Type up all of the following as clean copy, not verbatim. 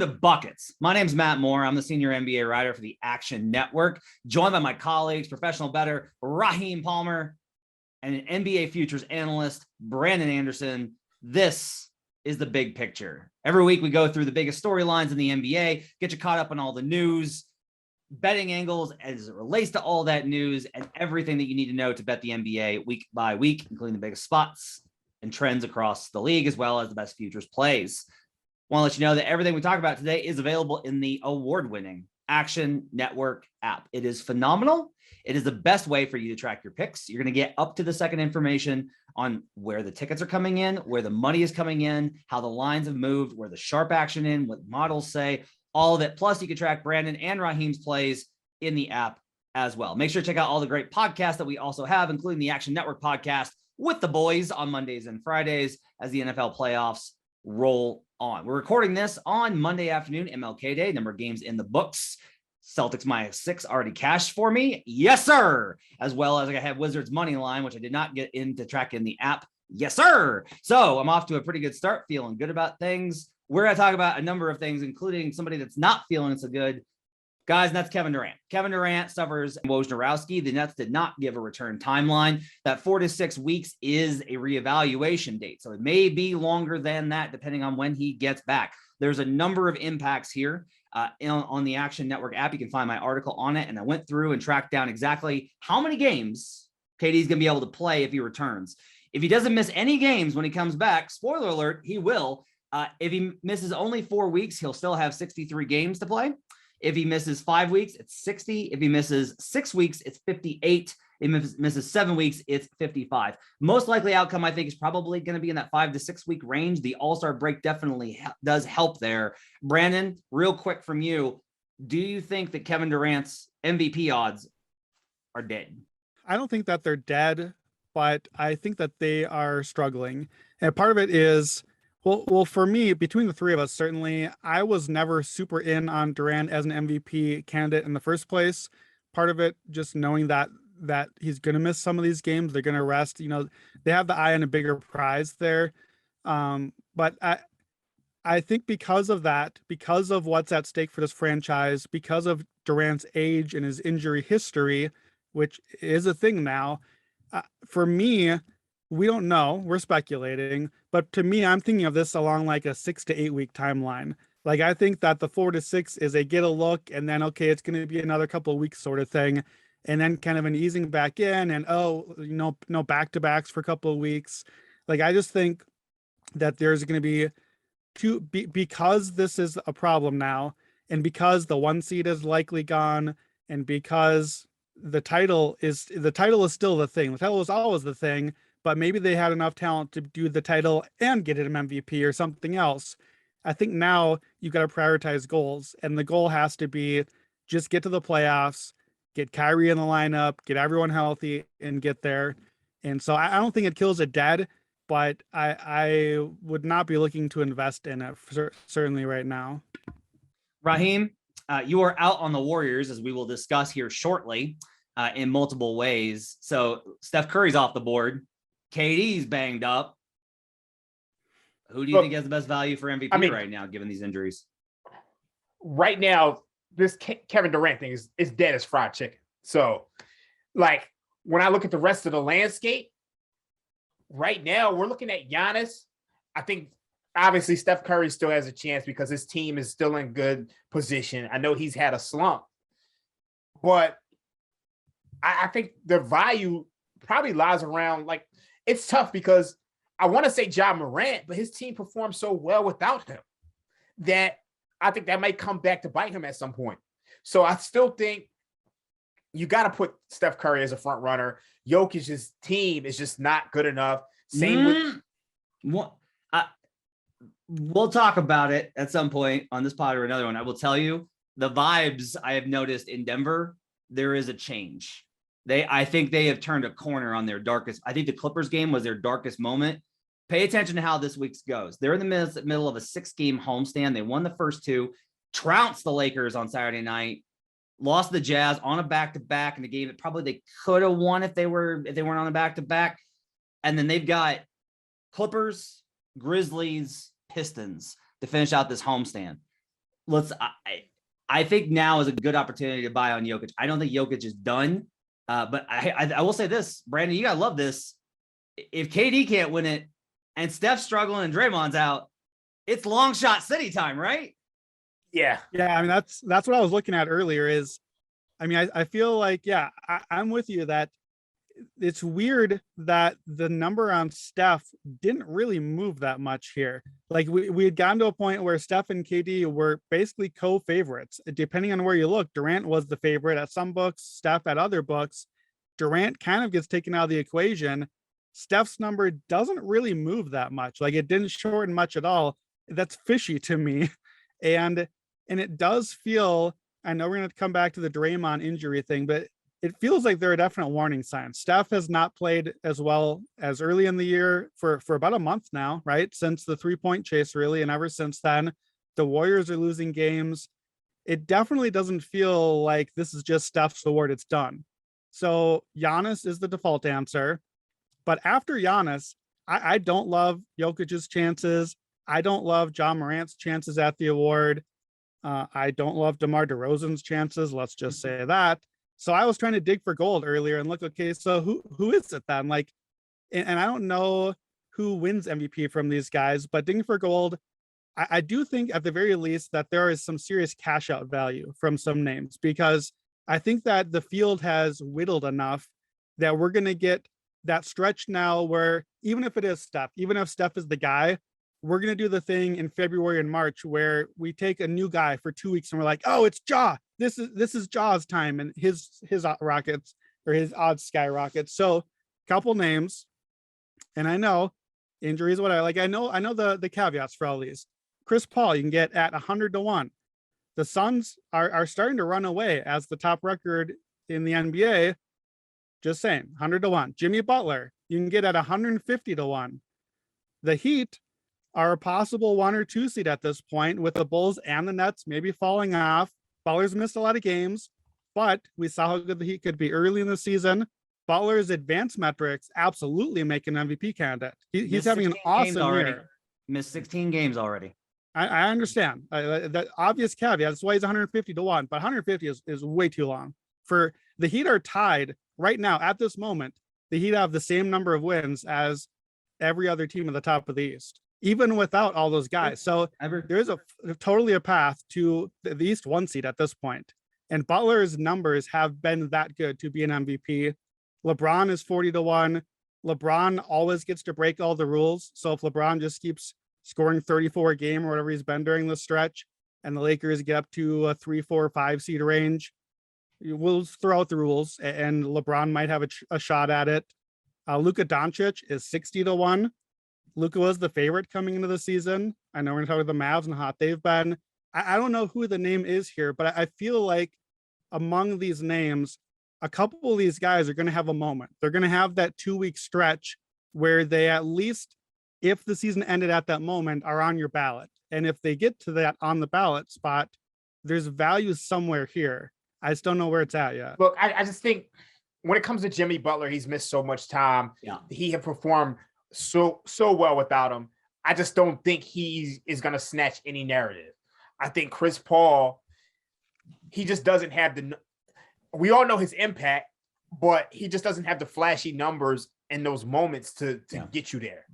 to Buckets. My name's Matt Moore. I'm the senior NBA writer for the Action Network, joined by my colleagues, professional bettor Raheem Palmer, and an NBA futures analyst, Brandon Anderson. This is the big picture. Every week we go through the biggest storylines in the NBA, get you caught up on all the news, betting angles as it relates to all that news, and everything that you need to know to bet the NBA week by week, including the biggest spots and trends across the league, as well as the best futures plays. Want to let you know that everything we talk about today is available in the award-winning Action Network app. It is phenomenal. It is the best way for you to track your picks. You're going to get up to the second information on where the tickets are coming in, where the money is coming in, how the lines have moved, where the sharp action in, what models say, all of it. Plus, you can track Brandon and Raheem's plays in the app as well. Make sure to check out all the great podcasts that we also have, including the Action Network podcast with the boys on Mondays and Fridays as the NFL playoffs roll on. We're recording this on Monday afternoon, MLK Day. Number of games in the books. Celtics -6 already cashed for me. Yes, sir. As well as I have Wizards money line, which I did not get into track in the app. Yes, sir. So I'm off to a pretty good start, feeling good about things. We're going to talk about a number of things, including somebody that's not feeling so good. Guys, and that's Kevin Durant. Kevin Durant suffers Wojnarowski. The Nets did not give a return timeline. That 4 to 6 weeks is a reevaluation date. So it may be longer than that, depending on when he gets back. There's a number of impacts here on the Action Network app. You can find my article on it. And I went through and tracked down exactly how many games KD's going to be able to play if he returns. If he doesn't miss any games when he comes back, spoiler alert, he will. If he misses only 4 weeks, he'll still have 63 games to play. If he misses 5 weeks, it's 60. If he misses 6 weeks, it's 58. If he misses 7 weeks, it's 55. Most likely outcome, I think, is probably going to be in that 5 to 6 week range. The All-Star break definitely does help there. Brandon, real quick from you, do you think that Kevin Durant's MVP odds are dead? I don't think that they're dead, but I think that they are struggling. And part of it is, well, for me, between the three of us, certainly, I was never super in on Durant as an MVP candidate in the first place. Part of it, just knowing that he's going to miss some of these games, they're going to rest. You know, they have the eye on a bigger prize there. But I think because of that, because of what's at stake for this franchise, because of Durant's age and his injury history, which is a thing now, for me, we don't know. We're speculating. But to me, I'm thinking of this along like a 6 to 8 week timeline. Like, I think that the 4 to 6 is a get a look and then, okay, it's going to be another couple of weeks sort of thing. And then kind of an easing back in and, no back-to-backs for a couple of weeks. Like, I just think that there's going to be because this is a problem now, and because the 1 seed is likely gone, and because the title is still the thing. The title is always the thing, but maybe they had enough talent to do the title and get him MVP or something else. I think now you've got to prioritize goals, and the goal has to be just get to the playoffs, get Kyrie in the lineup, get everyone healthy, and get there. And so I don't think it kills it dead, but I would not be looking to invest in it certainly right now. Raheem, you are out on the Warriors, as we will discuss here shortly, in multiple ways. So Steph Curry's off the board. KD's banged up. Who do you think has the best value for MVP right now, given these injuries? Right now, this Kevin Durant thing is dead as fried chicken. So, like, when I look at the rest of the landscape, right now, we're looking at Giannis. I think, obviously, Steph Curry still has a chance because his team is still in good position. I know he's had a slump. But I think the value probably lies around, like, it's tough because I want to say Ja Morant, but his team performed so well without him that I think that might come back to bite him at some point. So I still think you got to put Steph Curry as a front runner. Jokic's team is just not good enough. Same with we'll talk about it at some point on this pod or another one. I will tell you the vibes I have noticed in Denver. There is a change. I think they have turned a corner on their darkest. I think the Clippers game was their darkest moment. Pay attention to how this week's goes. They're in the middle of a 6-game homestand. They won the first 2, trounced the Lakers on Saturday night, lost the Jazz on a back-to-back in a game that probably they could have won if they weren't on a back-to-back. And then they've got Clippers, Grizzlies, Pistons to finish out this homestand. I think now is a good opportunity to buy on Jokic. I don't think Jokic is done. But I will say this, Brandon, you gotta love this. If KD can't win it and Steph's struggling and Draymond's out, it's long shot city time, right? Yeah. Yeah. I mean, that's what I was looking at earlier is, I mean, I feel like, yeah, I'm with you that it's weird that the number on Steph didn't really move that much here. Like we had gotten to a point where Steph and KD were basically co-favorites. Depending on where you look, Durant was the favorite at some books, Steph at other books. Durant kind of gets taken out of the equation. Steph's number doesn't really move that much. Like it didn't shorten much at all. That's fishy to me. And it does feel, I know we're going to come back to the Draymond injury thing, but it feels like there are definite warning signs. Steph has not played as well as early in the year for about a month now, right? Since the 3-point chase, really. And ever since then, the Warriors are losing games. It definitely doesn't feel like this is just Steph's award. It's done. So Giannis is the default answer. But after Giannis, I don't love Jokic's chances. I don't love John Morant's chances at the award. I don't love DeMar DeRozan's chances. Let's just say that. So I was trying to dig for gold earlier and look, okay, so who is it then? Like, and I don't know who wins MVP from these guys, but digging for gold, I do think at the very least that there is some serious cash out value from some names, because I think that the field has whittled enough that we're going to get that stretch now where even if it is Steph, even if Steph is the guy, we're going to do the thing in February and March where we take a new guy for 2 weeks and we're like, oh, it's Ja. This is Ja's time and his rockets or his odds skyrocket. So couple names, and I know injuries, what I know the caveats for all these. Chris Paul, you can get at 100-1. The Suns are starting to run away as the top record in the NBA. Just saying, 100-1. Jimmy Butler, you can get at 150-1. The Heat are a possible 1 or 2 seed at this point, with the Bulls and the Nets maybe falling off. Butler's missed a lot of games, but we saw how good the Heat could be early in the season. Butler's advanced metrics absolutely make an MVP candidate. He's having an awesome year. Missed 16 games already. I understand that obvious caveat. That's why he's 150-1, but 150 is way too long. For the Heat are tied right now at this moment. The Heat have the same number of wins as every other team at the top of the East, even without all those guys. So there's totally a path to the East 1 seed at this point. And Butler's numbers have been that good to be an MVP. LeBron is 40-1. LeBron always gets to break all the rules. So if LeBron just keeps scoring 34 a game or whatever he's been during the stretch, and the Lakers get up to a 3, 4, 5 seed range, we'll throw out the rules and LeBron might have a shot at it. Luka Doncic is 60-1. Luka was the favorite coming into the season. I know we're going to talk about the Mavs and how hot they've been. I don't know who the name is here, but I feel like among these names, a couple of these guys are going to have a moment. They're going to have that 2-week stretch where they, at least if the season ended at that moment, are on your ballot. And if they get to that on the ballot spot, there's value somewhere here. I just don't know where it's at yet. Look, I just think when it comes to Jimmy Butler, he's missed so much time. Yeah. He had performed so well without him. I just don't think he is going to snatch any narrative. I think Chris Paul, he just doesn't have we all know his impact, but he just doesn't have the flashy numbers in those moments to get you there.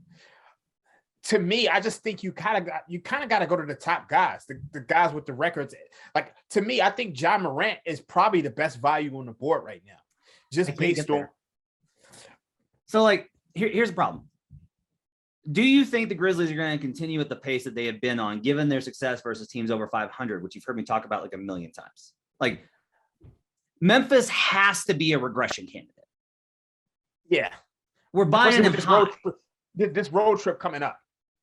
To me, I just think you kind of got to go to the top guys, the guys with the records. Like, to me, I think John Morant is probably the best value on the board right now, just based on. So, like, here's the problem. Do you think the Grizzlies are going to continue at the pace that they have been on, given their success versus teams over 500, which you've heard me talk about like a million times? Like, Memphis has to be a regression candidate. Yeah. We're buying him high. This road trip coming up.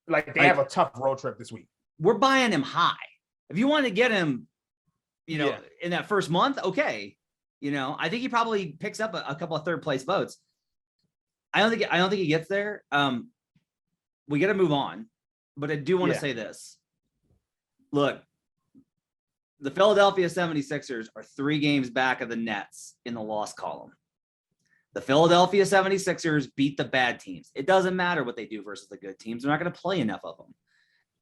Like, they have a tough road trip this week. We're buying him high. If you want to get him, in that first month, okay. I think he probably picks up a couple of third place votes. I don't think he gets there. We got to move on, but I do want to say this. Look, the Philadelphia 76ers are 3 games back of the Nets in the loss column. The Philadelphia 76ers beat the bad teams. It doesn't matter what they do versus the good teams. They're not going to play enough of them.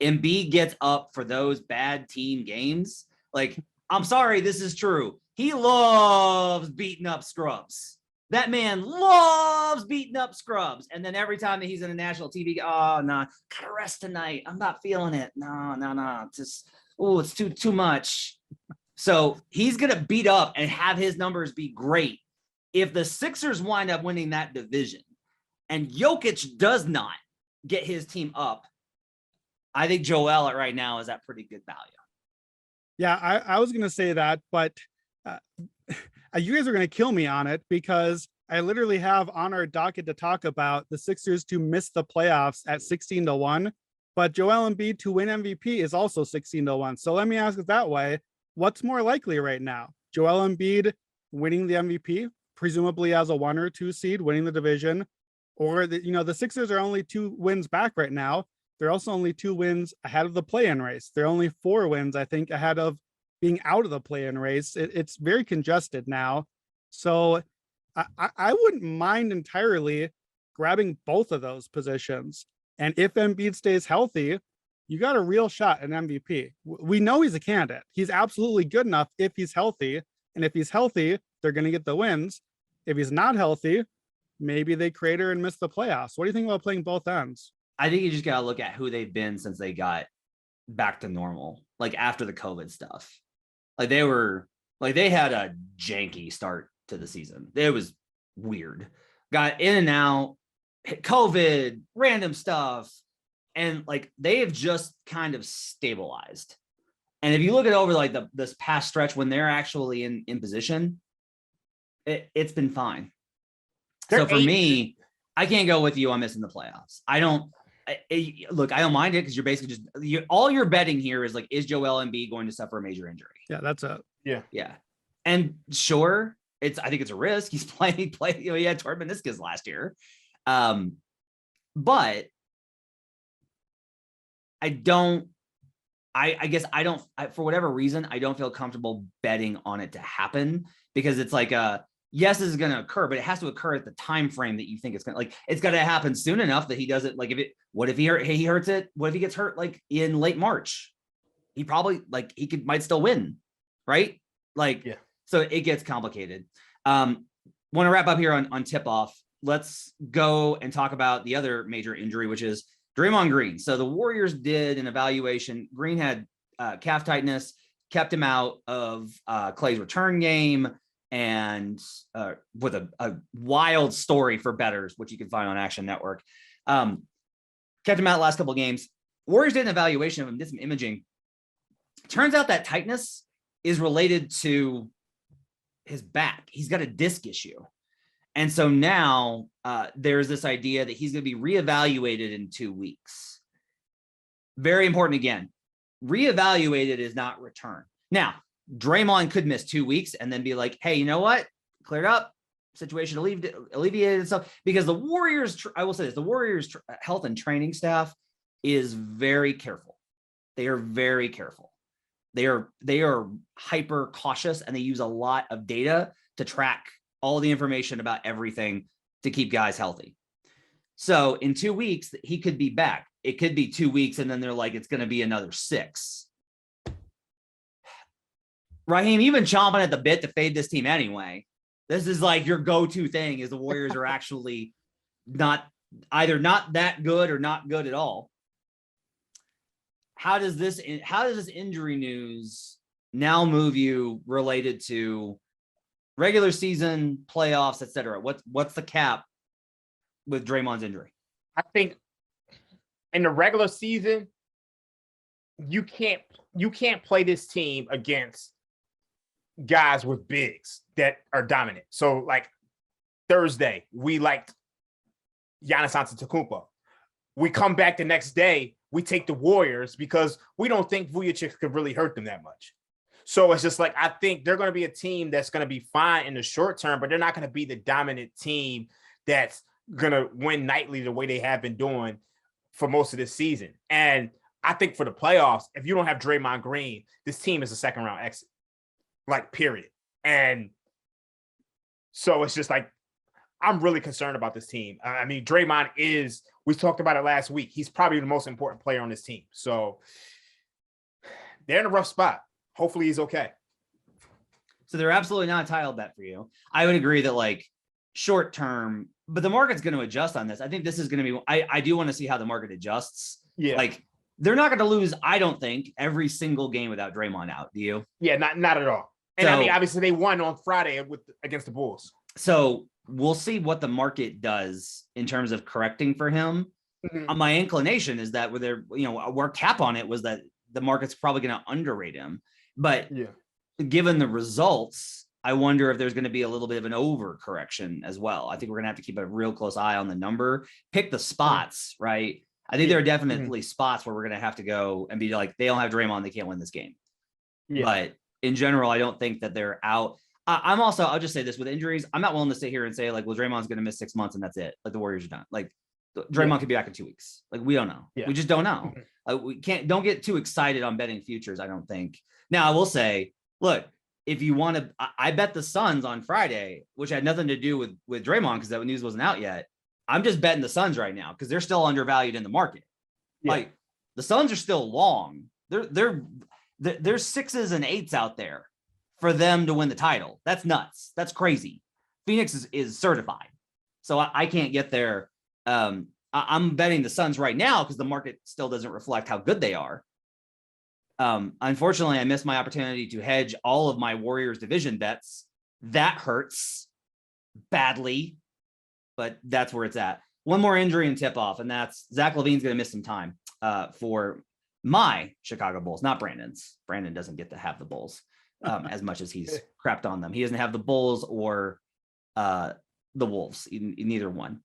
Embiid gets up for those bad team games. Like, I'm sorry, this is true. He loves beating up scrubs. That man loves beating up scrubs. And then every time that he's in a national TV, oh, no, gotta rest tonight. I'm not feeling it. No. Just, oh, it's too much. So he's going to beat up and have his numbers be great. If the Sixers wind up winning that division and Jokic does not get his team up, I think Joel right now is at pretty good value. Yeah, I was going to say that, but you guys are going to kill me on it because I literally have on our docket to talk about the Sixers to miss the playoffs at 16-1, but Joel Embiid to win MVP is also 16-1. So let me ask it that way. What's more likely right now? Joel Embiid winning the MVP, presumably as a 1 or 2 seed, winning the division, or the Sixers are only 2 wins back right now. They're also only 2 wins ahead of the play-in race. They're only 4 wins, I think, ahead of being out of the play-in race. It's very congested now. So I wouldn't mind entirely grabbing both of those positions. And if Embiid stays healthy, you got a real shot at MVP. We know he's a candidate. He's absolutely good enough if he's healthy. And if he's healthy, they're going to get the wins. If he's not healthy, maybe they crater and miss the playoffs. What do you think about playing both ends? I think you just got to look at who they've been since they got back to normal, like after the COVID stuff. Like they had a janky start to the season. It was weird. Got in and out, COVID, random stuff. And like they have just kind of stabilized. And if you look at over like this past stretch when they're actually in position, it's been fine. So for me, I can't go with you on missing the playoffs. I don't mind it because you're basically all you're betting here is like, is Joel Embiid going to suffer a major injury? Yeah, that's it. Yeah. And sure, I think it's a risk. He had torn meniscus last year. But I guess for whatever reason, I don't feel comfortable betting on it to happen because it's like, yes, this is going to occur, but it has to occur at the time frame that you think it's going to, like, it's got to happen soon enough that he doesn't, like, what if he hurts it? What if he gets hurt like in late March? He probably might still win. Right. Like, yeah. So it gets complicated. Want to wrap up here on tip off. Let's go and talk about the other major injury, which is Draymond Green. So the Warriors did an evaluation. Green had calf tightness, kept him out of Clay's return game, and with a wild story for bettors, which you can find on Action Network. Kept him out last couple of games. Warriors did an evaluation of him, did some imaging. Turns out that tightness is related to his back. He's got a disc issue. And so now there's this idea that he's going to be reevaluated in 2 weeks. Very important again. Reevaluated is not return. Now, Draymond could miss 2 weeks and then be like, hey, you know what? Cleared up. Situation alleviated itself. Because the Warriors, I will say this, the Warriors health and training staff is very careful. They are very careful. They are hyper cautious, and they use a lot of data to track all the information about everything to keep guys healthy. So in 2 weeks, he could be back. It could be 2 weeks, and then they're like, it's going to be another 6. Raheem, you've been chomping at the bit to fade this team anyway. This is like your go-to thing is the Warriors are actually either not that good or not good at all. How does this injury news now move you related to regular season, playoffs, etc.? What's the cap with Draymond's injury? I think in the regular season, you can't play this team against guys with bigs that are dominant. So like Thursday, we liked Giannis Antetokounmpo. We come back the next day, we take the Warriors because we don't think Vucevic could really hurt them that much. So it's just like, I think they're going to be a team that's going to be fine in the short term, but they're not going to be the dominant team that's going to win nightly the way they have been doing for most of this season. And I think for the playoffs, if you don't have Draymond Green, this team is a second round exit, like period. And so it's just like, I'm really concerned about this team. I mean, Draymond is we talked about it last week. He's probably the most important player on this team. So they're in a rough spot. Hopefully he's okay. So they're absolutely not a title bet for you. I would agree that like short term, but the market's going to adjust on this. I think this is going to be, I do want to see how the market adjusts. Yeah. Like they're not going to lose, I don't think, every single game without Draymond out. Do you? Yeah, not at all. And I mean, obviously they won on Friday against the Bulls. So we'll see what the market does in terms of correcting for him. Mm-hmm. My inclination is that where cap on it was that the market's probably going to underrate him. But given the results, I wonder if there's going to be a little bit of an overcorrection as well. I think we're going to have to keep a real close eye on the number, pick the spots, right? I think there are definitely spots where we're going to have to go and be like, they don't have Draymond, they can't win this game. Yeah. But in general, I don't think that they're out. I'll just say this with injuries. I'm not willing to sit here and say like, well, Draymond's going to miss 6 months and that's it. Like the Warriors are done. Like Draymond could be back in 2 weeks. Like we don't know. Yeah. We just don't know. Don't get too excited on betting futures. I don't think. Now I will say, look, if you want to, I bet the Suns on Friday, which had nothing to do with Draymond because that news wasn't out yet. I'm just betting the Suns right now because they're still undervalued in the market. Yeah. Like the Suns are still long. There's 6s and 8s out there for them to win the title. That's nuts. That's crazy. Phoenix is certified. So I can't get there. I'm betting the Suns right now because the market still doesn't reflect how good they are. Unfortunately, I missed my opportunity to hedge all of my Warriors division bets. That hurts badly, but that's where it's at. One more injury and tip off, and that's Zach LaVine's going to miss some time for my Chicago Bulls, not Brandon's. Brandon doesn't get to have the Bulls as much as he's crapped on them. He doesn't have the Bulls or the Wolves, neither one.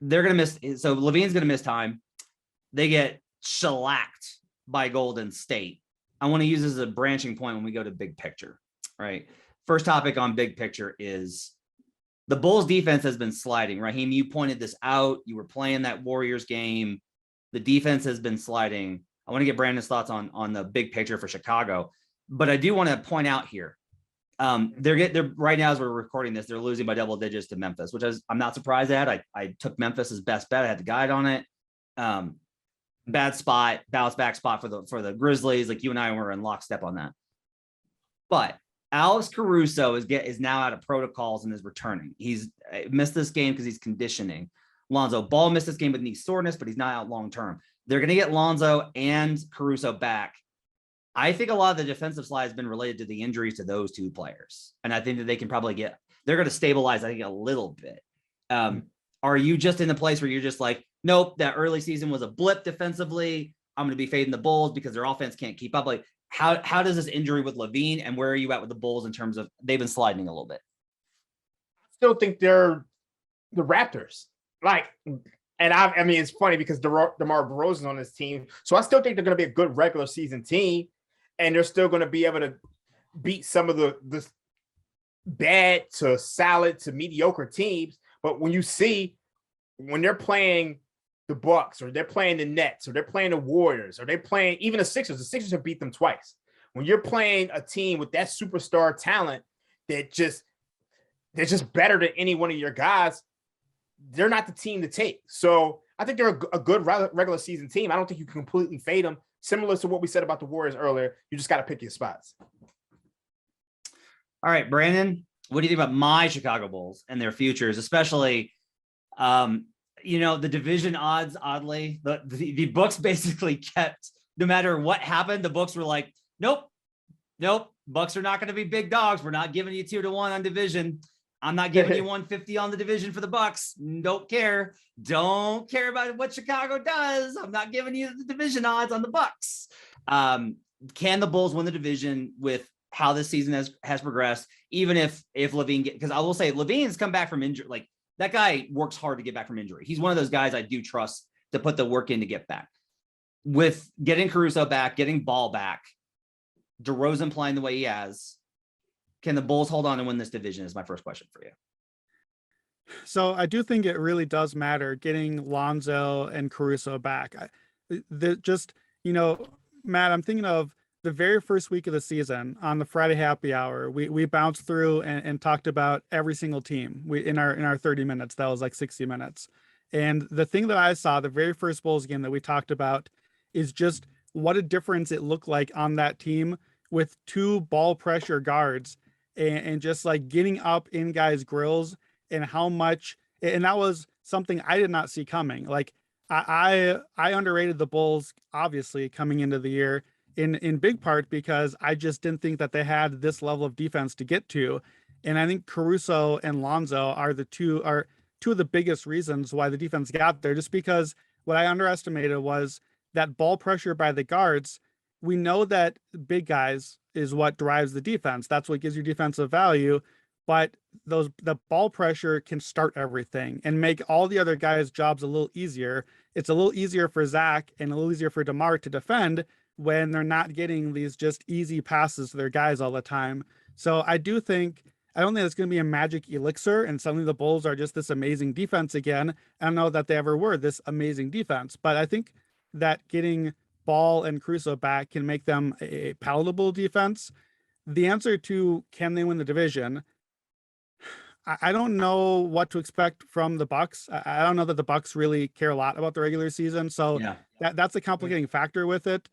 They're going to miss. So LaVine's going to miss time. They get shellacked by Golden State. I want to use this as a branching point when we go to big picture, right? First topic on big picture is the Bulls defense has been sliding. Raheem, you pointed this out. You were playing that Warriors game. The defense has been sliding. I want to get Brandon's thoughts on the big picture for Chicago, but I do want to point out here. They're right now as we're recording this, they're losing by double digits to Memphis, which I'm not surprised at. I took Memphis as best bet. I had the guide on it. Bad spot, bounce back spot for the Grizzlies. Like you and I were in lockstep on that. But Alex Caruso is now out of protocols and is returning. He's missed this game because he's conditioning. Lonzo Ball missed this game with knee soreness, but he's not out long term. They're going to get Lonzo and Caruso back. I think a lot of the defensive slide has been related to the injuries to those two players. And I think that they can probably they're going to stabilize, I think, a little bit. Are you just in the place where you're just like, nope, that early season was a blip defensively. I'm going to be fading the Bulls because their offense can't keep up. Like, how does this injury with LaVine and where are you at with the Bulls in terms of they've been sliding a little bit? I still think they're the Raptors. Like, and I mean, it's funny because DeMar DeRozan's on this team. So I still think they're going to be a good regular season team. And they're still going to be able to beat some of the bad to solid to mediocre teams. But when they're playing the Bucks or they're playing the Nets or they're playing the Warriors or they're playing even the Sixers have beat them twice. When you're playing a team with that superstar talent they're just better than any one of your guys, they're not the team to take. So I think they're a good regular season team. I don't think you can completely fade them. Similar to what we said about the Warriors earlier, you just got to pick your spots. All right, Brandon, what do you think about my Chicago Bulls and their futures, especially, the division odds, oddly, the books basically kept, no matter what happened, the books were like, nope, Bucks are not going to be big dogs. We're not giving you 2-1 on division. I'm not giving you 150 on the division for the Bucks. Don't care about what Chicago does. I'm not giving you the division odds on the Bucks. Can the Bulls win the division with how this season has progressed? Even if LaVine because I will say LaVine's come back from injury. Like that guy works hard to get back from injury. He's one of those guys I do trust to put the work in to get back. With getting Caruso back, getting Ball back, DeRozan playing the way he has. Can the Bulls hold on and win this division is my first question for you. So I do think it really does matter getting Lonzo and Caruso back. Matt, I'm thinking of the very first week of the season on the Friday happy hour. We bounced through and talked about every single team in our 30 minutes. That was like 60 minutes. And the thing that I saw, the very first Bulls game that we talked about, is just what a difference it looked like on that team with two ball pressure guards and just like getting up in guys' grills and how much, and that was something I did not see coming. Like I underrated the Bulls obviously coming into the year in big part because I just didn't think that they had this level of defense to get to. And I think Caruso and Lonzo are two of the biggest reasons why the defense got there, just because what I underestimated was that ball pressure by the guards. We know that big guys is what drives the defense. That's what gives you defensive value. But the ball pressure can start everything and make all the other guys' jobs a little easier. It's a little easier for Zach and a little easier for DeMar to defend when they're not getting these just easy passes to their guys all the time. So I don't think it's going to be a magic elixir and suddenly the Bulls are just this amazing defense again. I don't know that they ever were this amazing defense, but I think that getting Ball and Caruso back can make them a palatable defense. The answer to can they win the division? I don't know what to expect from the Bucks. I don't know that the Bucks really care a lot about the regular season, so that's a complicating factor with it.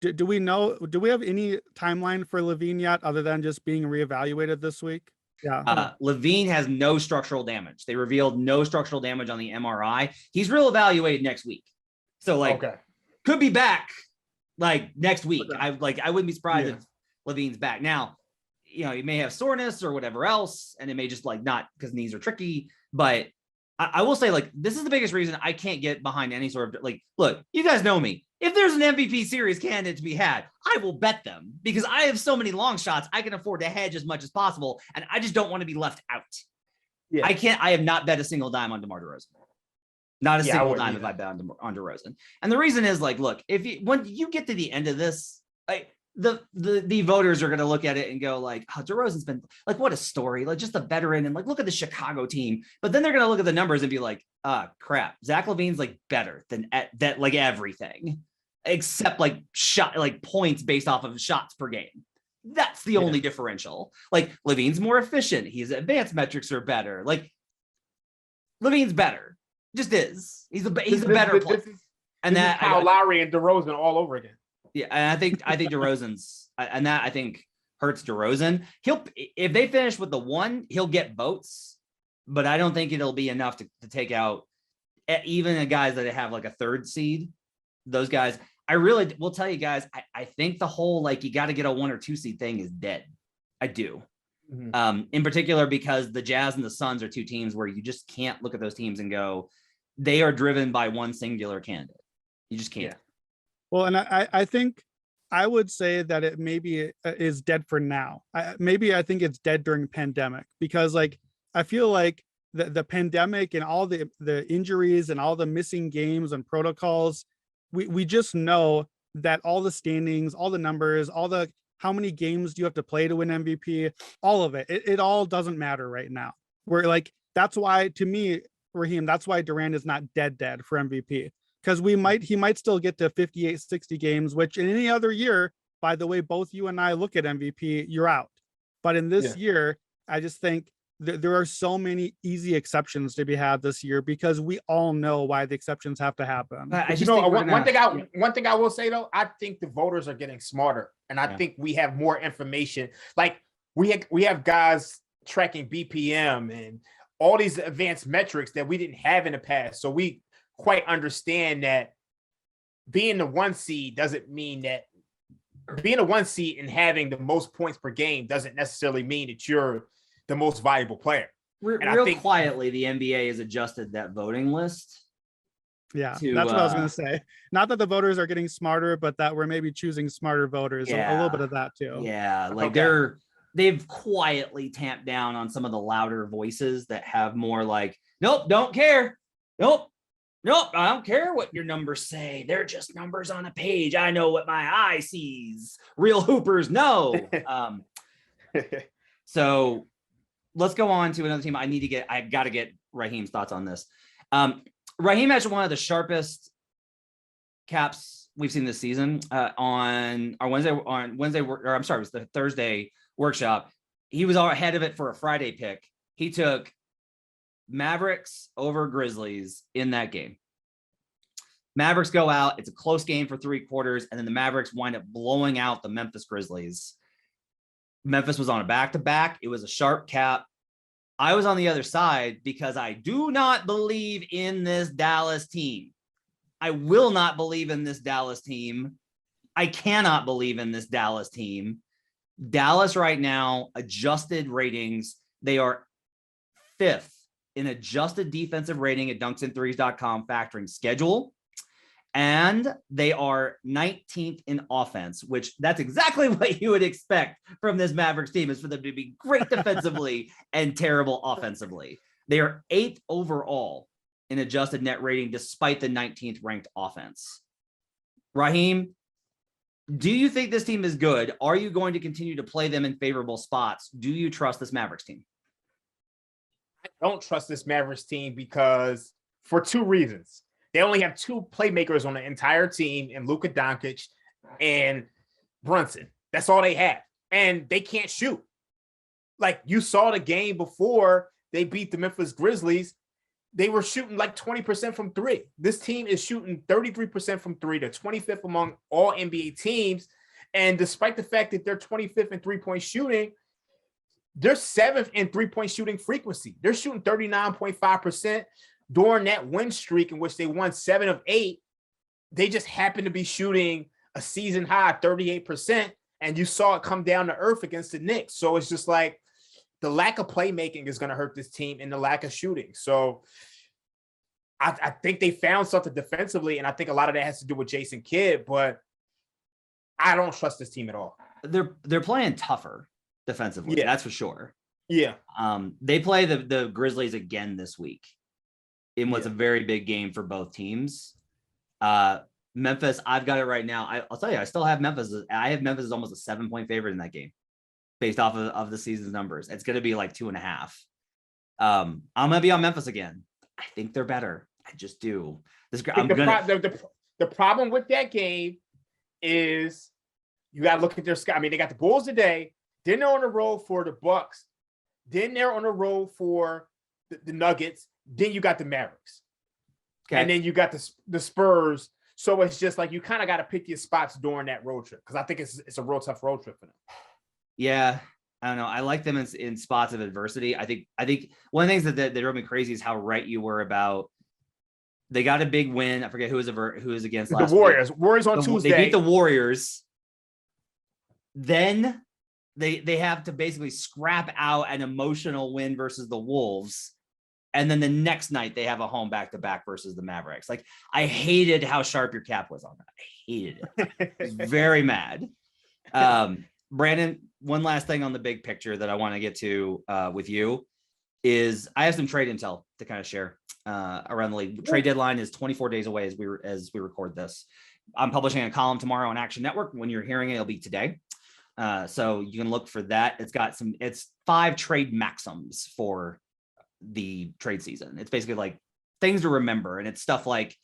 Do we have any timeline for LaVine yet, other than just being reevaluated this week? Yeah. LaVine has no structural damage. They revealed no structural damage on the MRI. He's real evaluated next week, so could be back like next week. I wouldn't be surprised if LaVine's back now. He may have soreness or whatever else, and it may just not because knees are tricky. But I will say, this is the biggest reason I can't get behind any sort of look, you guys know me. If there's an MVP series candidate to be had, I will bet them because I have so many long shots. I can afford to hedge as much as possible, and I just don't want to be left out. Yeah. I have not bet a single dime on DeMar DeRozan. Not a single dime have I bet on DeRozan. And the reason is look, when you get to the end of this, the voters are going to look at it and go DeRozan's been what a story, just a veteran, and look at the Chicago team. But then they're going to look at the numbers and be crap, Zach LaVine's better than that, everything except shot, points based off of shots per game. That's the only differential. LaVine's more efficient. His advanced metrics are better. LaVine's better. Just is. He's a better player. And that Kyle Lowry and DeRozan all over again. Yeah, and I think DeRozan's, and that I think hurts DeRozan. If they finish with the 1, he'll get votes, but I don't think it'll be enough to take out even the guys that have a 3rd seed. Those guys, I really will tell you guys, I think the whole you got to get a 1 or 2 seed thing is dead. I do. Mm-hmm. In particular because the Jazz and the Suns are 2 teams where you just can't look at those teams and go, they are driven by one singular candidate. You just can't. Yeah. Well, and I think I would say that it maybe is dead for now. I think it's dead during pandemic because I feel like the pandemic and all the injuries and all the missing games and protocols, we just know that all the standings, all the numbers, how many games do you have to play to win MVP, all of it all doesn't matter right now. We're that's why, to me, Raheem, that's why Durant is not dead for MVP. Because he might still get to 58, 60 games, which in any other year, by the way, both you and I look at MVP, you're out. But in this year, I just think there are so many easy exceptions to be had this year because we all know why the exceptions have to happen. One thing I will say though, I think the voters are getting smarter, and I think we have more information. We have guys tracking BPM and all these advanced metrics that we didn't have in the past, so we quite understand that being the 1 seed doesn't mean that being a 1 seed and having the most points per game doesn't necessarily mean that you're the most valuable player. Quietly, the NBA has adjusted that voting list. Yeah, that's what I was going to say. Not that the voters are getting smarter, but that we're maybe choosing smarter voters. A little bit of that too. Yeah, they've quietly tamped down on some of the louder voices that have more nope, don't care. Nope, I don't care what your numbers say. They're just numbers on a page. I know what my eye sees. Real hoopers know. So let's go on to another team. I got to get Raheem's thoughts on this. Raheem has one of the sharpest caps we've seen this season on Wednesday, it was the Thursday workshop. He was all ahead of it for a Friday pick. He took Mavericks over Grizzlies in that game. Mavericks go out. It's a close game for 3 quarters, and then the Mavericks wind up blowing out the Memphis Grizzlies. Memphis was on a back-to-back. It was a sharp cap. I was on the other side because I do not believe in this Dallas team. I will not believe in this Dallas team. I cannot believe in this Dallas team. Dallas right now, adjusted ratings, they are 5th in adjusted defensive rating at dunksandthrees.com factoring schedule. And they are 19th in offense, which that's exactly what you would expect from this Mavericks team, is for them to be great defensively and terrible offensively. They are 8th overall in adjusted net rating, despite the 19th ranked offense. Raheem, do you think this team is good? Are you going to continue to play them in favorable spots? Do you trust this Mavericks team? I don't trust this Mavericks team because for 2 reasons. They only have 2 playmakers on the entire team, and Luka Doncic and Brunson. That's all they have. And they can't shoot. Like, you saw the game before they beat the Memphis Grizzlies. They were shooting like 20% from 3. This team is shooting 33% from 3. They're 25th among all NBA teams. And despite the fact that they're 25th in 3-point shooting, they're 7th in 3-point shooting frequency. They're shooting 39.5%. During that win streak in which they won 7 of 8, they just happened to be shooting a season high 38%, and you saw it come down to earth against the Knicks. So it's just like the lack of playmaking is going to hurt this team, and the lack of shooting. So I think they found something defensively, and I think a lot of that has to do with Jason Kidd, but I don't trust this team at all. They're playing tougher defensively, that's for sure. Yeah. They play the Grizzlies again this week in what's a very big game for both teams. Memphis, I've got it right now. I'll tell you, I still have Memphis. I have Memphis as almost a 7-point favorite in that game based off of the season's numbers. It's going to be like 2.5. I'm going to be on Memphis again. I think they're better. I just do. The problem with that game is you got to look at their schedule. I mean, they got the Bulls today. Then they're on the road for the Bucks. Then they're on the road for the Nuggets. Then you got the Mavericks. Okay. And then you got the Spurs. So it's just like you kind of got to pick your spots during that road trip, because I think it's a real tough road trip for them. Yeah, I don't know. I like them in spots of adversity. I think one of the things that drove me crazy is how right you were about. They got a big win. I forget who was against last the Warriors. week. Warriors on Tuesday. They beat the Warriors. Then they have to basically scrap out an emotional win versus the Wolves. And then the next night they have a home back-to-back versus the Mavericks. Like, I hated how sharp your cap was on that. I hated it. I was very mad. Brandon, one last thing on the big picture that I want to get to with you is I have some trade intel to kind of share around the league. Trade deadline is 24 days away as we record this. I'm publishing a column tomorrow on Action Network. When you're hearing it, it'll be today. So you can look for that. It's 5 trade maxims for the trade season. It's basically like things to remember. And it's stuff like,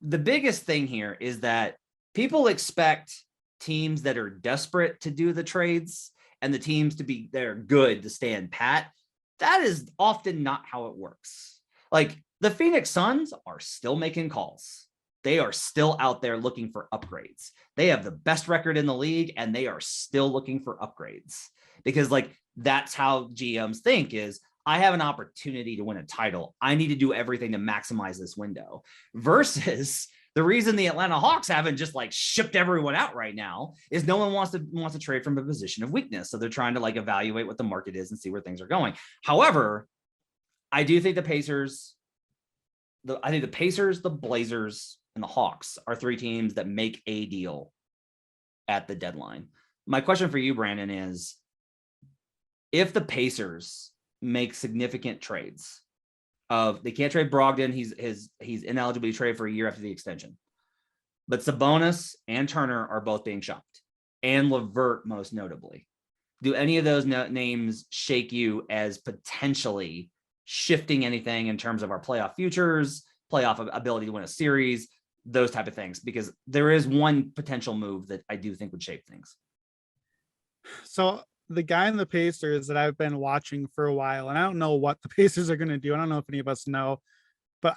the biggest thing here is that people expect teams that are desperate to do the trades and the teams that are good to stand pat. That is often not how it works. Like, the Phoenix Suns are still making calls. They are still out there looking for upgrades. They have the best record in the league, and they are still looking for upgrades, because like, that's how GMs think is, I have an opportunity to win a title. I need to do everything to maximize this window, versus the reason the Atlanta Hawks haven't just like shipped everyone out right now is no one wants to trade from a position of weakness. So they're trying to like evaluate what the market is and see where things are going. However, I do think the Pacers, the Blazers, and the Hawks are 3 teams that make a deal at the deadline. My question for you, Brandon, is if the Pacers make significant trades they can't trade Brogdon. He's ineligible to trade for a year after the extension, but Sabonis and Turner are both being shopped, and LeVert most notably. Do any of those names shake you as potentially shifting anything in terms of our playoff futures, playoff ability to win a series, those type of things? Because there is one potential move that I do think would shape things. So the guy in the Pacers that I've been watching for a while, and I don't know what the Pacers are going to do. I don't know if any of us know, but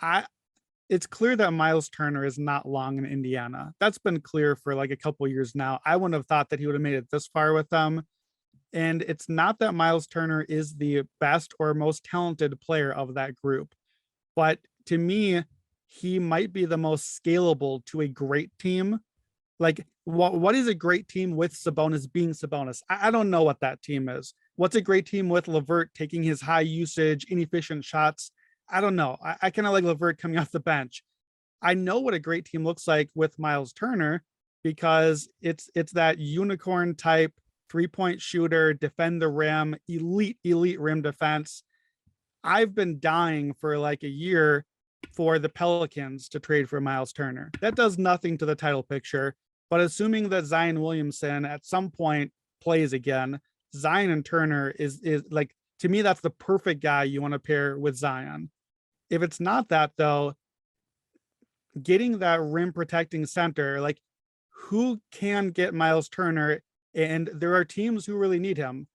it's clear that Miles Turner is not long in Indiana. That's been clear for like a couple years now. I wouldn't have thought that he would have made it this far with them. And it's not that Miles Turner is the best or most talented player of that group, but to me, he might be the most scalable to a great team. Like, what is a great team with Sabonis being Sabonis? I don't know what that team is. What's a great team with LeVert taking his high usage, inefficient shots? I don't know. I kind of like LeVert coming off the bench. I know what a great team looks like with Miles Turner because it's that unicorn type 3-point shooter, defend the rim, elite rim defense. I've been dying for like a year for the Pelicans to trade for Miles Turner. That does nothing to the title picture, but assuming that Zion Williamson at some point plays again, Zion and Turner is like, to me, that's the perfect guy you want to pair with Zion. If it's not that though, getting that rim protecting center, like who can get Miles Turner? And there are teams who really need him.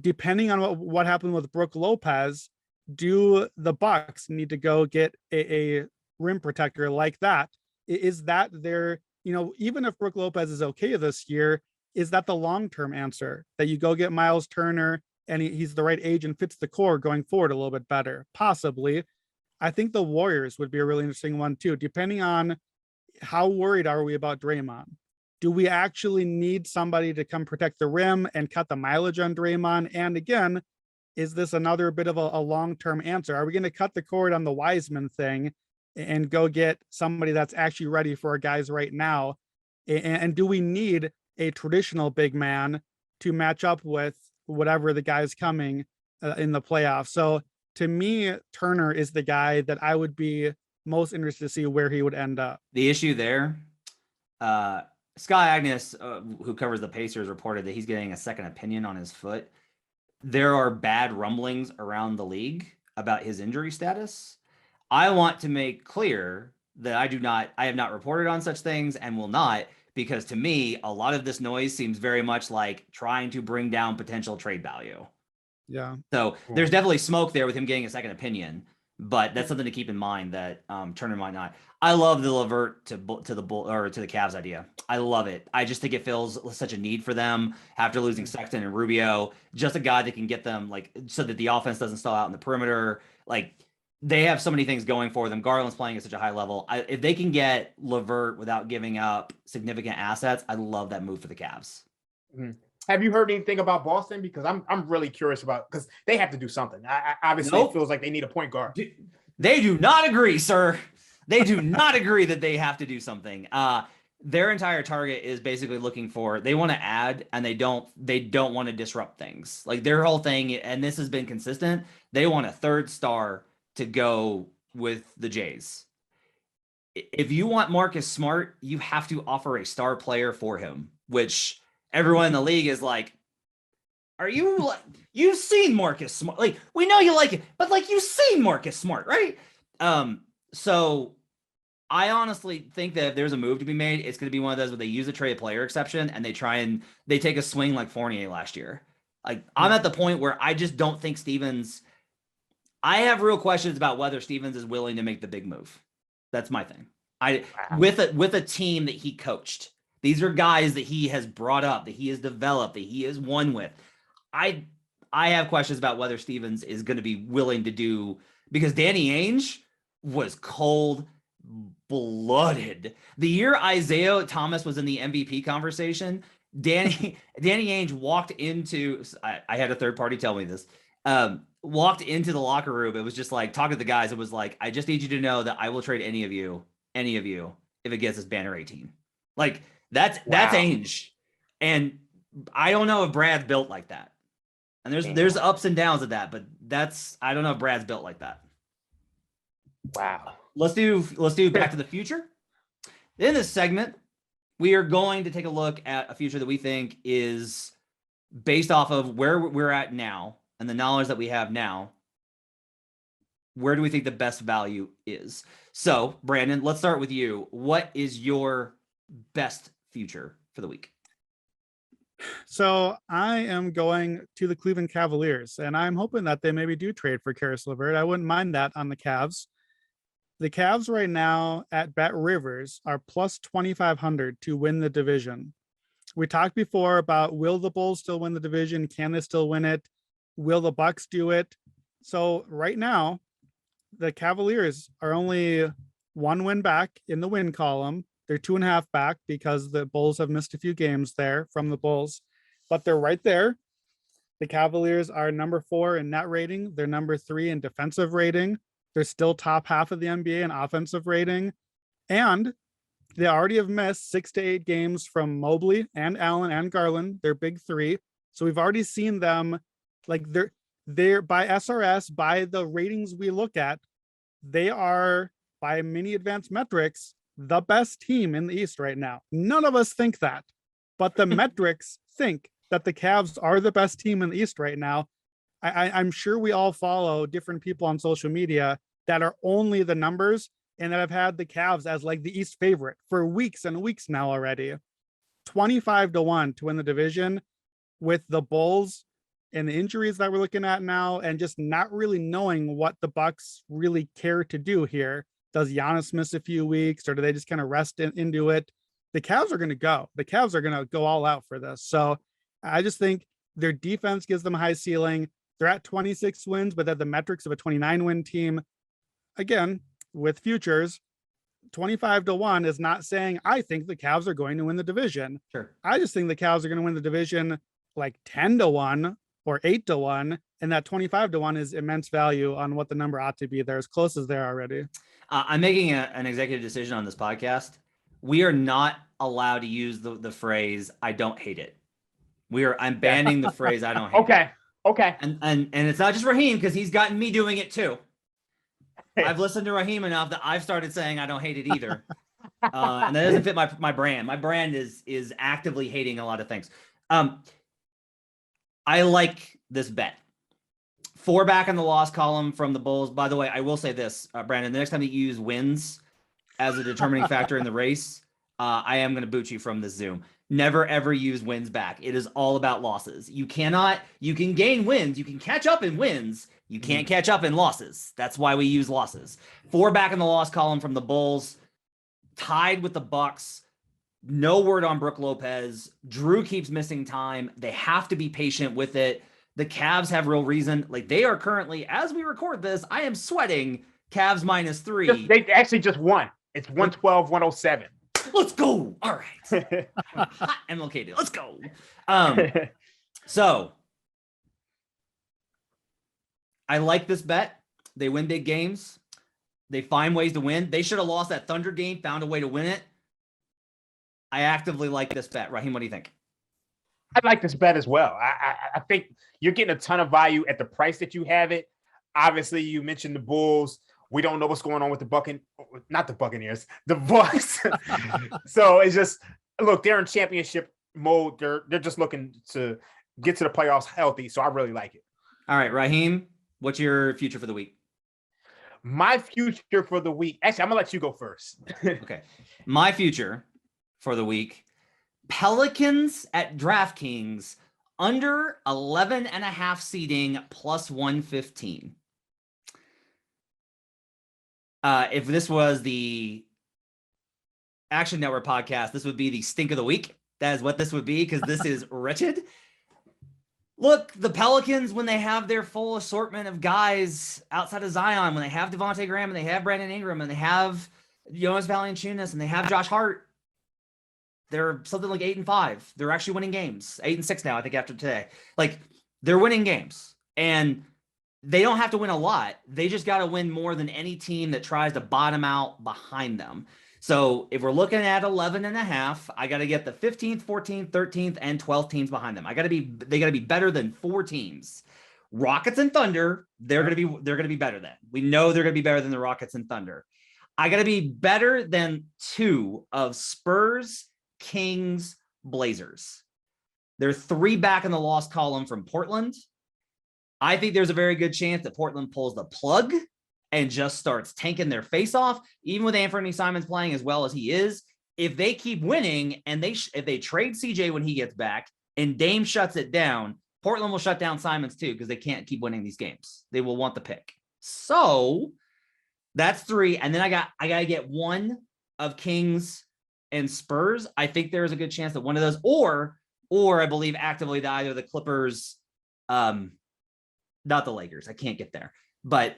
Depending on what happened with Brook Lopez, do the Bucks need to go get a rim protector like that? Is that their, even if Brook Lopez is okay this year, is that the long-term answer that you go get Miles Turner and he's the right age and fits the core going forward a little bit better? Possibly. I think the Warriors would be a really interesting one too, depending on how worried are we about Draymond. Do we actually need somebody to come protect the rim and cut the mileage on Draymond? And again, is this another bit of a long-term answer? Are we going to cut the cord on the Wiseman thing and go get somebody that's actually ready for our guys right now? And do we need a traditional big man to match up with whatever the guys coming in the playoffs? So to me, Turner is the guy that I would be most interested to see where he would end up. The issue there, Sky Agnes, who covers the Pacers, reported that he's getting a second opinion on his foot. There are bad rumblings around the league about his injury status. I want to make clear that I have not reported on such things and will not, because to me, a lot of this noise seems very much like trying to bring down potential trade value. Yeah. So there's definitely smoke there with him getting a second opinion, but that's something to keep in mind that Turner might not. I love the LeVert to the Cavs idea. I love it. I just think it fills such a need for them after losing Sexton and Rubio. Just a guy that can get them so that the offense doesn't stall out in the perimeter. They have so many things going for them. Garland's playing at such a high level. If they can get LeVert without giving up significant assets, I love that move for the Cavs. Mm-hmm. Have you heard anything about Boston? Because I'm really curious because they have to do something. Obviously, It feels like they need a point guard. They do not agree, sir. They do not agree that they have to do something. Their entire target is basically looking for, they want to add and they don't want to disrupt things. Like their whole thing, and this has been consistent, they want a third star to go with the Jays. If you want Marcus Smart, you have to offer a star player for him, which everyone in the league is like, you've seen Marcus Smart. We know you like it, but you've seen Marcus Smart, right? So I honestly think that if there's a move to be made, it's going to be one of those where they use a trade player exception and they take a swing like Fournier last year. I'm at the point where I just don't think Stevens, I have real questions about whether Stevens is willing to make the big move. That's my thing. With a team that he coached. These are guys that he has brought up, that he has developed, that he has won with. I have questions about whether Stevens is going to be willing to do, because Danny Ainge was cold-blooded. The year Isaiah Thomas was in the MVP conversation, Danny Ainge walked into, I had a third party tell me this, walked into the locker room. It was just talking to the guys. It was I just need you to know that I will trade any of you, if it gets us banner 18. That's Ainge. And I don't know if Brad's built like that. And there's ups and downs of that, but I don't know if Brad's built like that. Wow. Let's do Back to the Future. In this segment, we are going to take a look at a future that we think is based off of where we're at now and the knowledge that we have now. Where do we think the best value is? So, Brandon, let's start with you. What is your best future for the week? So I am going to the Cleveland Cavaliers, and I'm hoping that they maybe do trade for Karis LeVert. I wouldn't mind that on the Cavs. The Cavs right now at Bet Rivers are plus 2,500 to win the division. We talked before about, will the Bulls still win the division? Can they still win it? Will the Bucks do it? So right now, the Cavaliers are only 1 win back in the win column. They're 2.5 back because the Bulls have missed a few games there from the Bulls, but they're right there. The Cavaliers are number 4 in net rating. They're number 3 in defensive rating. They're still top half of the NBA in offensive rating. And they already have missed 6 to 8 games from Mobley and Allen and Garland, their big 3. So we've already seen them, like they're by SRS, by the ratings we look at, they are, by many advanced metrics, the best team in the East right now. None of us think that, but the metrics think that the Cavs are the best team in the East right now. I'm sure we all follow different people on social media that are only the numbers and that have had the Cavs as like the East favorite for weeks and weeks now already. 25-1 to win the division, with the Bulls and the injuries that we're looking at now, and just not really knowing what the Bucks really care to do here. Does Giannis miss a few weeks, or do they just kind of rest into it? The Cavs are going to go. The Cavs are going to go all out for this. So I just think their defense gives them a high ceiling. They're at 26 wins, but at the metrics of a 29-win team. Again, with futures, 25-1 is not saying I think the Cavs are going to win the division. Sure. I just think the Cavs are going to win the division like 10-1 or 8-1, and that 25-1 is immense value on what the number ought to be. They're as close as they're already. I'm making an executive decision on this podcast. We are not allowed to use the phrase "I don't hate it." I'm banning the phrase "I don't hate it." Okay. And it's not just Raheem, because he's gotten me doing it too. I've listened to Raheem enough that I've started saying I don't hate it either. And that doesn't fit my brand. My brand is actively hating a lot of things. I like this bet. 4 back in the loss column from the Bulls. By the way, I will say this, Brandon, the next time that you use wins as a determining factor in the race, I am going to boot you from this Zoom. Never, ever use wins back. It is all about losses. You can gain wins. You can catch up in wins. You can't catch up in losses. That's why we use losses. 4 back in the loss column from the Bulls, tied with the Bucks. No word on Brook Lopez. Drew keeps missing time. They have to be patient with it. The Cavs have real reason. Like, they are currently, as we record this, I am sweating Cavs -3. They actually just won. It's 112-107. Let's go. All right. Hot and located. Let's go. So I like this bet. They win big games. They find ways to win. They should have lost that Thunder game, found a way to win it. I actively like this bet. Raheem, what do you think? I like this bet as well. I think you're getting a ton of value at the price that you have it. Obviously, you mentioned the Bulls. We don't know what's going on with the Buccaneers, the Bucks. So it's just, look, they're in championship mode. They're just looking to get to the playoffs healthy. So I really like it. All right, Raheem, what's your future for the week? My future for the week. Actually, I'm gonna let you go first. Okay. My future for the week: Pelicans at DraftKings under 11.5 seeding plus 115. If this was the Action Network podcast, this would be the stink of the week. That is what this would be, because this is wretched. Look, the Pelicans, when they have their full assortment of guys outside of Zion, when they have Devontae Graham and they have Brandon Ingram and they have Jonas Valanciunas and they have Josh Hart, they're something like 8-5. They're actually winning games. 8-6 now, I think, after today. Like, they're winning games. And they don't have to win a lot. They just got to win more than any team that tries to bottom out behind them. So if we're looking at 11.5, I got to get the 15th, 14th, 13th, and 12th teams behind them. They got to be better than 4 teams. Rockets and Thunder, they're going to be better than. We know they're going to be better than the Rockets and Thunder. I got to be better than 2 of Spurs, Kings, Blazers. They're 3 back in the loss column from Portland. I think there's a very good chance that Portland pulls the plug and just starts tanking their face off, even with Anthony Simons playing as well as he is. If they keep winning and if they trade CJ when he gets back and Dame shuts it down, Portland will shut down Simons too, because they can't keep winning these games. They will want the pick. So that's 3. And then I got to get one of Kings and Spurs. I think there is a good chance that one of those, or I believe actively that either the Clippers, not the Lakers. I can't get there, but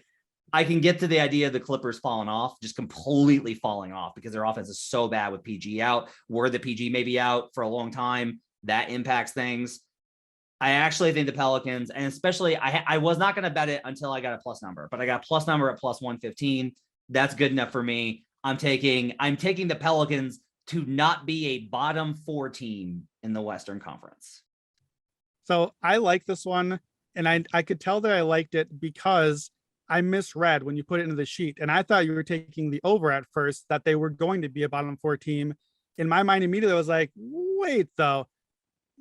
I can get to the idea of the Clippers falling off, just completely falling off because their offense is so bad with PG out. Where the PG may be out for a long time, that impacts things. I actually think the Pelicans, and especially I was not going to bet it until I got a plus number, but I got a plus number at plus 115. That's good enough for me. I'm taking the Pelicans to not be a bottom 4 team in the Western Conference. So I like this one, and I could tell that I liked it because I misread when you put it into the sheet, and I thought you were taking the over at first, that they were going to be a bottom 4 team. In my mind, immediately I was like, wait, though,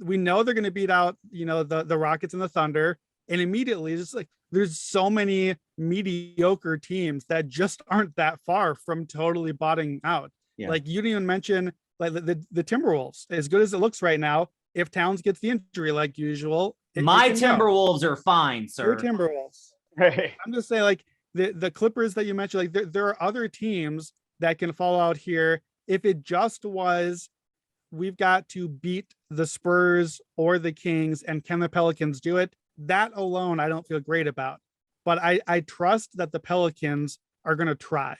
we know they're going to beat out, the Rockets and the Thunder, and immediately it's just like there's so many mediocre teams that just aren't that far from totally bottoming out. Yeah. Like you didn't even mention like the Timberwolves. As good as it looks right now, if Towns gets the injury like usual, my Timberwolves are fine, sir. Your Timberwolves. Hey. I'm just saying, like the Clippers that you mentioned, like there are other teams that can fall out here. If it just was, we've got to beat the Spurs or the Kings, and can the Pelicans do it? That alone, I don't feel great about. But I trust that the Pelicans are going to try.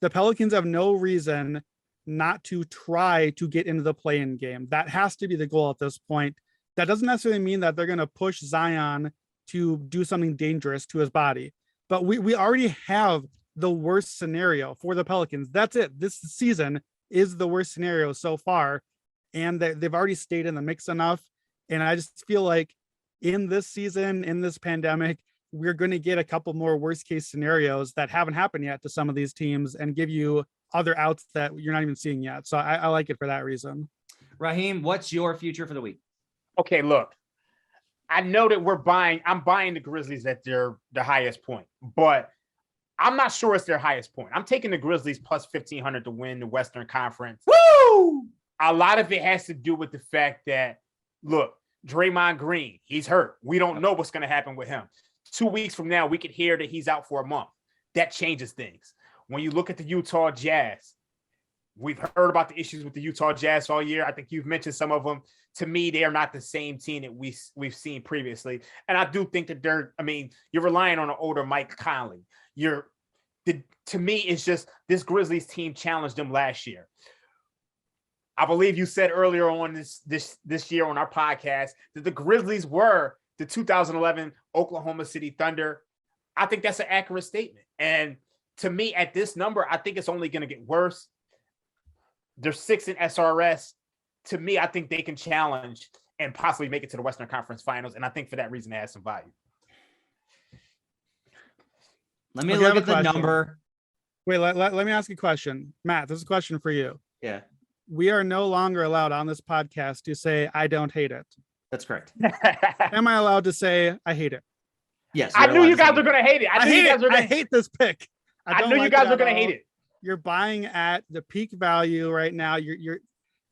The Pelicans have no reason not to try to get into the play-in game. That has to be the goal at this point. That doesn't necessarily mean that they're going to push Zion to do something dangerous to his body. But we already have the worst scenario for the Pelicans. That's it. This season is the worst scenario so far. And they've already stayed in the mix enough. And I just feel like in this season, in this pandemic, we're going to get a couple more worst case scenarios that haven't happened yet to some of these teams and give you other outs that you're not even seeing yet. So I like it for that reason. Raheem, what's your future for the week? Okay, look, I know that I'm buying the Grizzlies at the highest point, but I'm not sure it's their highest point. I'm taking the Grizzlies plus 1,500 to win the Western Conference. Woo! A lot of it has to do with the fact that, look, Draymond Green, he's hurt. We don't know what's going to happen with him. 2 weeks from now, we could hear that he's out for a month. That changes things. When you look at the Utah Jazz, we've heard about the issues with the Utah Jazz all year. I think you've mentioned some of them. To me, they are not the same team that we've seen previously. And I do think that you're relying on an older Mike Conley. To me, it's just this Grizzlies team challenged them last year. I believe you said earlier on this year on our podcast that the Grizzlies were the 2011 Oklahoma City Thunder. I think that's an accurate statement. And to me, at this number, I think it's only going to get worse. They're 6 in SRS. To me, I think they can challenge and possibly make it to the Western Conference Finals. And I think for that reason, it has some value. Let me look at the number. Wait, let me ask you a question. Matt, this is a question for you. Yeah. We are no longer allowed on this podcast to say, I don't hate it. That's correct. Am I allowed to say, I hate it? Yes. I knew you guys were going to hate it. I hate this pick. I knew you guys were going to hate it. You're buying at the peak value right now. You're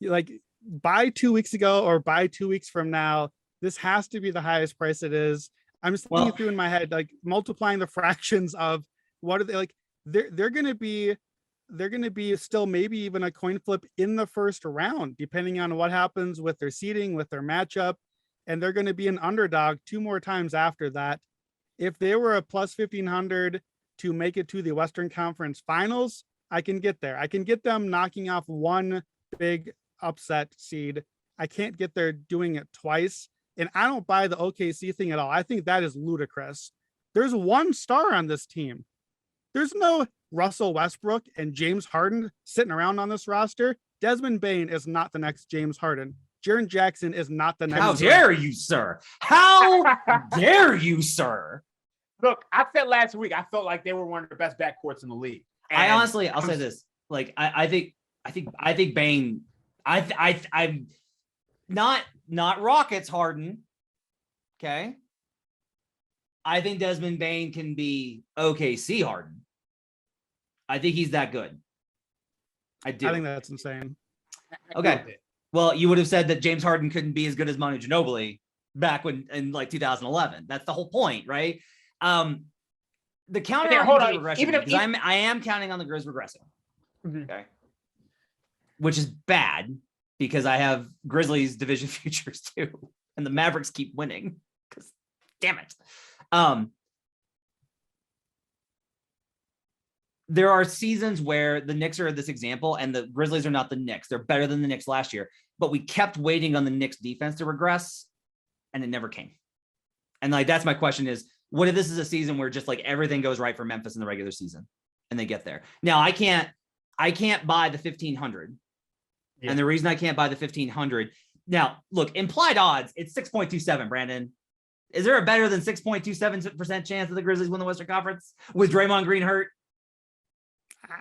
like, buy 2 weeks ago or buy 2 weeks from now. This has to be the highest price it is. I'm just thinking through in my head, like multiplying the fractions of what are they like? They're going to be still maybe even a coin flip in the first round, depending on what happens with their seeding, with their matchup. And they're going to be an underdog 2 more times after that. If they were a plus 1,500 to make it to the Western Conference Finals, I can get there. I can get them knocking off one big upset seed. I can't get there doing it twice. And I don't buy the OKC thing at all. I think that is ludicrous. There's one star on this team. There's no Russell Westbrook and James Harden sitting around on this roster. Desmond Bane is not the next James Harden. Jaren Jackson is not the next. How dare you, sir? How dare you, sir? Look, I said last week, I felt like they were one of the best backcourts in the league. And I'll say this. Like, I think Bane, I'm not Rockets Harden. Okay. I think Desmond Bane can be OKC Harden. I think he's that good. I do. I think that's insane. Okay. Well, you would have said that James Harden couldn't be as good as Manu Ginobili back in like 2011. That's the whole point, right? The counter regression, because I am counting on the Grizz regressing. Okay. Which is bad because I have Grizzlies division futures too. And the Mavericks keep winning because damn it. There are seasons where the Knicks are this example and the Grizzlies are not the Knicks. They're better than the Knicks last year, but we kept waiting on the Knicks defense to regress and it never came. And like, that's my question is, what if this is a season where just like everything goes right for Memphis in the regular season and they get there? Now I can't buy the 1,500. Yeah. And the reason I can't buy the 1,500 now, look, implied odds, it's 6.27, Brandon. Is there a better than 6.27% chance that the Grizzlies win the Western Conference with Draymond Green hurt?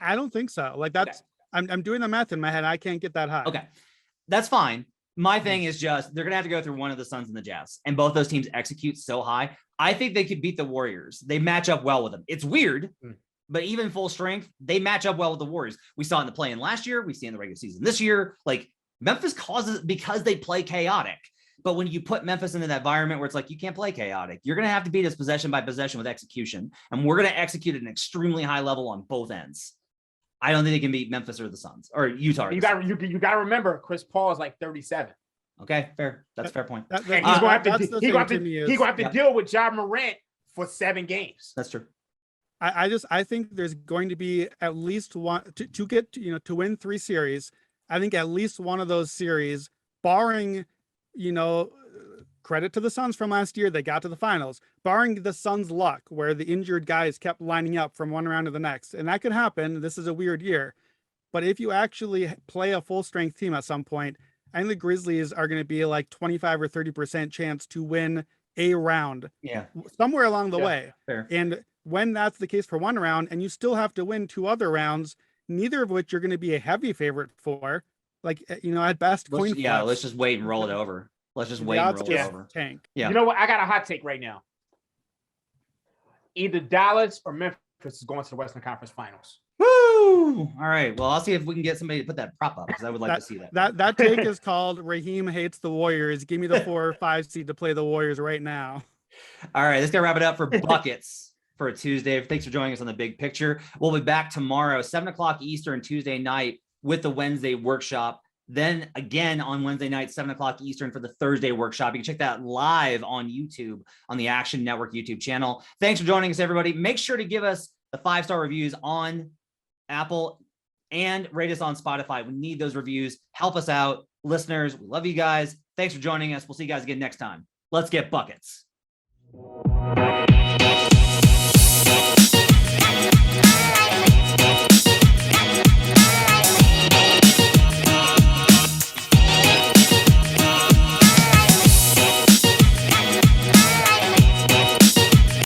I don't think so. Like that's, okay. I'm doing the math in my head. I can't get that high. Okay. That's fine. My thing is just, they're going to have to go through one of the Suns and the Jazz, and both those teams execute so high. I think they could beat the Warriors. They match up well with them. It's weird, but even full strength, they match up well with the Warriors. We saw in the play-in last year. We see in the regular season this year. Like Memphis causes because they play chaotic. But when you put Memphis into that environment where it's like, you can't play chaotic, you're going to have to beat us possession by possession with execution. And we're going to execute at an extremely high level on both ends. I don't think they can beat Memphis or the Suns or Utah. You got to remember, Chris Paul is like 37. Okay, fair. That's a fair point. And he's going to have to deal with Ja Morant for 7 games. That's true. I think there's going to be at least one to win 3 series. I think at least one of those series, barring, credit to the Suns from last year, they got to the finals, barring the Suns' luck where the injured guys kept lining up from one round to the next. And that could happen. This is a weird year. But if you actually play a full strength team at some point, I think the Grizzlies are going to be like 25 or 30% chance to win a round. Yeah. Somewhere along the way. Fair. And when that's the case for one round and you still have to win 2 other rounds, neither of which you're going to be a heavy favorite for, like, at best, coin flip. Yeah, let's just wait and roll it over. Let's just wait and roll it over. Tank. Yeah. You know what? I got a hot take right now. Either Dallas or Memphis is going to the Western Conference Finals. Woo! All right. Well, I'll see if we can get somebody to put that prop up because I would like to see that. That take is called Raheem hates the Warriors. Give me the 4 or 5 seed to play the Warriors right now. All right. Let's go wrap it up for buckets for a Tuesday. Thanks for joining us on The Big Picture. We'll be back tomorrow, 7:00 Eastern, Tuesday night with the Wednesday workshop. Then again on Wednesday night, 7:00 Eastern for the Thursday workshop. You can check that live on YouTube on the Action Network YouTube channel. Thanks for joining us, everybody. Make sure to give us the 5-star reviews on Apple and rate us on Spotify. We need those reviews. Help us out. Listeners, we love you guys. Thanks for joining us. We'll see you guys again next time. Let's get buckets.